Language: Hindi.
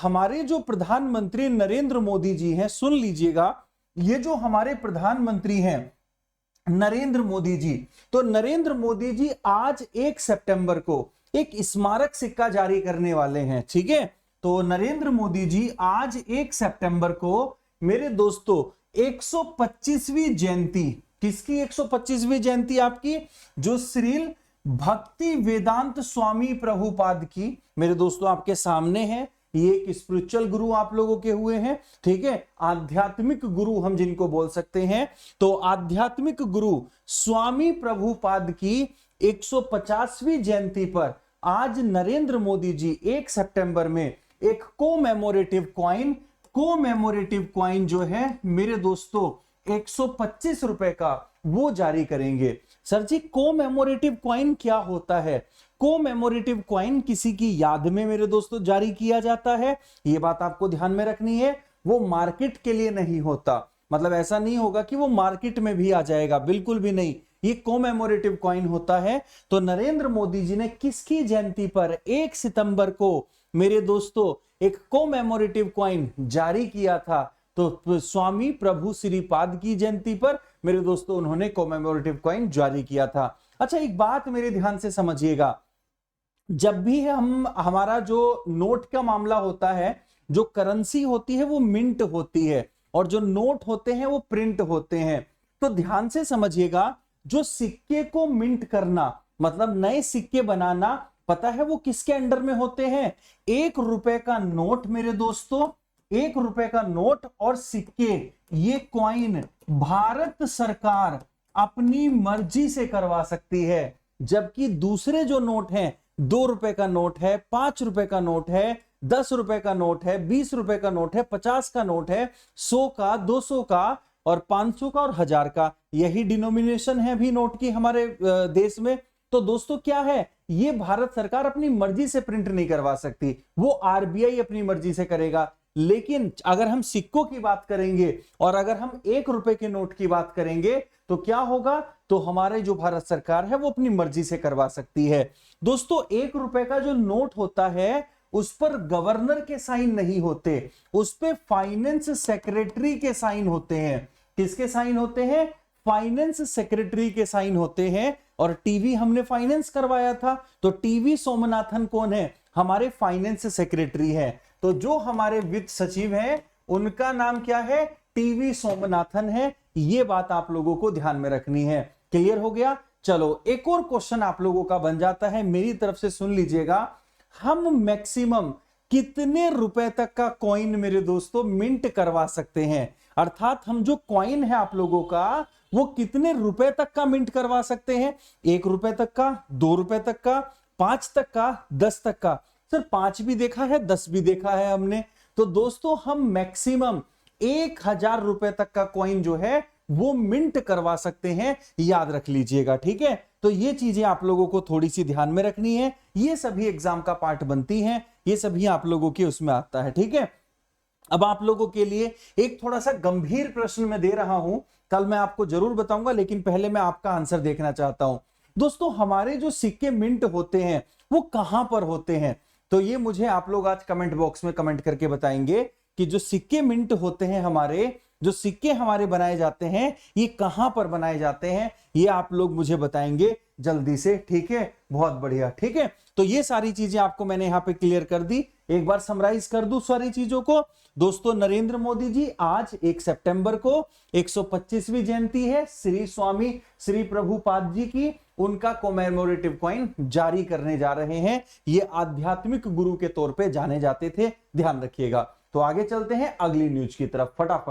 हमारे जो प्रधानमंत्री नरेंद्र मोदी जी हैं, सुन लीजिएगा, ये जो हमारे प्रधानमंत्री हैं नरेंद्र मोदी जी, तो नरेंद्र मोदी जी आज 1 सितंबर को एक स्मारक सिक्का जारी करने वाले हैं। ठीक है, तो नरेंद्र मोदी जी आज 1 सितंबर को मेरे दोस्तों 125वीं जयंती, किसकी 125वीं जयंती आपकी? जो श्रील भक्ति वेदांत स्वामी प्रभुपाद की, मेरे दोस्तों आपके सामने है, ये एक स्पिरिचुअल गुरु आप लोगों के हुए हैं। ठीक है, आध्यात्मिक गुरु हम जिनको बोल सकते हैं, तो आध्यात्मिक गुरु स्वामी प्रभुपाद की 150वीं जयंती पर आज नरेंद्र मोदी जी 1 सितंबर में एक कोमेमोरेटिव कॉइन जो है मेरे दोस्तों 125 रुपए का वो जारी करेंगे। सर जी कोमेमोरेटिव कॉइन क्या होता है? कोमेमोरेटिव कॉइन किसी की याद में मेरे दोस्तों जारी किया जाता है, ये बात आपको ध्यान में रखनी है। वो मार्केट के लिए नहीं होता, मतलब ऐसा नहीं होगा कि वो मार्केट में भी आ जाएगा, बिल्कुल भी नहीं। ये कोमेमोरेटिव कॉइन होता है। तो नरेंद्र मोदी जी ने किसकी जयंती पर 1 सितंबर को मेरे दोस्तों एक कोमेमोरेटिव कॉइन जारी किया था? तो स्वामी प्रभु श्रीपाद की जयंती पर मेरे दोस्तों उन्होंने कोमेमोरेटिव कॉइन जारी किया था। अच्छा, एक बात मेरे ध्यान से समझिएगा, जब भी हमारा जो नोट का मामला होता है, जो करेंसी होती है वो मिंट होती है और जो नोट होते हैं वो प्रिंट होते हैं। तो ध्यान से समझिएगा, जो सिक्के को मिंट करना मतलब नए सिक्के बनाना, पता है वो किसके अंडर में होते हैं? 1 रुपए का नोट मेरे दोस्तों, 1 रुपए का नोट और सिक्के, ये कॉइन भारत सरकार अपनी मर्जी से करवा सकती है। जबकि दूसरे जो नोट हैं, 2 रुपए का नोट है, 5 रुपए का नोट है, 10 रुपए का नोट है, 20 रुपए का नोट है, 50 का नोट है, 100 का, 200 का और 500 का और 1000 का, यही डिनोमिनेशन है भी नोट की हमारे देश में। तो दोस्तों क्या है, ये भारत सरकार अपनी मर्जी से प्रिंट नहीं करवा सकती, वो आरबीआई अपनी मर्जी से करेगा। लेकिन अगर हम सिक्कों की बात करेंगे और अगर हम 1 रुपए के नोट की बात करेंगे तो क्या होगा? तो हमारे जो भारत सरकार है वो अपनी मर्जी से करवा सकती है। दोस्तों 1 रुपए का जो नोट होता है उस पर गवर्नर के साइन नहीं होते, उस पर फाइनेंस सेक्रेटरी के साइन होते हैं। किसके साइन होते हैं? फाइनेंस सेक्रेटरी के साइन होते हैं। और टीवी हमने फाइनेंस करवाया था, तो टीवी सोमनाथन कौन है? हमारे फाइनेंस सेक्रेटरी है। तो जो हमारे वित्त सचिव हैं उनका नाम क्या है? टीवी सोमनाथन है। ये बात आप लोगों को ध्यान में रखनी है। क्लियर हो गया? चलो एक और क्वेश्चन आप लोगों का बन जाता है, मेरी तरफ से सुन लीजिएगा। हम मैक्सिमम कितने रुपए तक का कॉइन मेरे दोस्तों मिंट करवा सकते हैं? अर्थात हम जो कॉइन है आप लोगों का वो कितने रुपए तक का मिंट करवा सकते हैं? 1 रुपए तक का, 2 रुपए तक का, 5 तक का, 10 तक का। सर 5 भी देखा है, 10 भी देखा है हमने। तो दोस्तों हम मैक्सिमम 1000 रुपए तक का कॉइन जो है वो मिंट करवा सकते हैं, याद रख लीजिएगा। ठीक है, तो ये चीजें आप लोगों को थोड़ी सी ध्यान में रखनी है, ये सभी एग्जाम का पार्ट बनती हैं, ये सभी आप लोगों के उसमें आता है। ठीक है, अब आप लोगों के लिए एक थोड़ा सा गंभीर प्रश्न मैं दे रहा हूं, कल मैं आपको जरूर बताऊंगा, लेकिन पहले मैं आपका आंसर देखना चाहता हूं। दोस्तों हमारे जो सिक्के मिंट होते हैं वो कहां पर होते हैं? तो ये मुझे आप लोग आज कमेंट बॉक्स में कमेंट करके बताएंगे कि जो सिक्के मिंट होते हैं, हमारे जो सिक्के हमारे बनाए जाते हैं, ये कहां पर बनाए जाते हैं, ये आप लोग मुझे बताएंगे जल्दी से। ठीक है, बहुत बढ़िया। ठीक है, तो ये सारी चीजें आपको मैंने यहां पे क्लियर कर दी। एक बार समराइज कर दूं सारी चीजों को। दोस्तों नरेंद्र मोदी जी आज 1 सितंबर को 125वीं जयंती है श्री स्वामी श्री प्रभुपाद जी की, उनका कोमेमोरेटिव कॉइन जारी करने जा रहे हैं। ये आध्यात्मिक गुरु के तौर पे जाने जाते थे, ध्यान रखिएगा। तो आगे चलते हैं अगली न्यूज की तरफ फटाफट।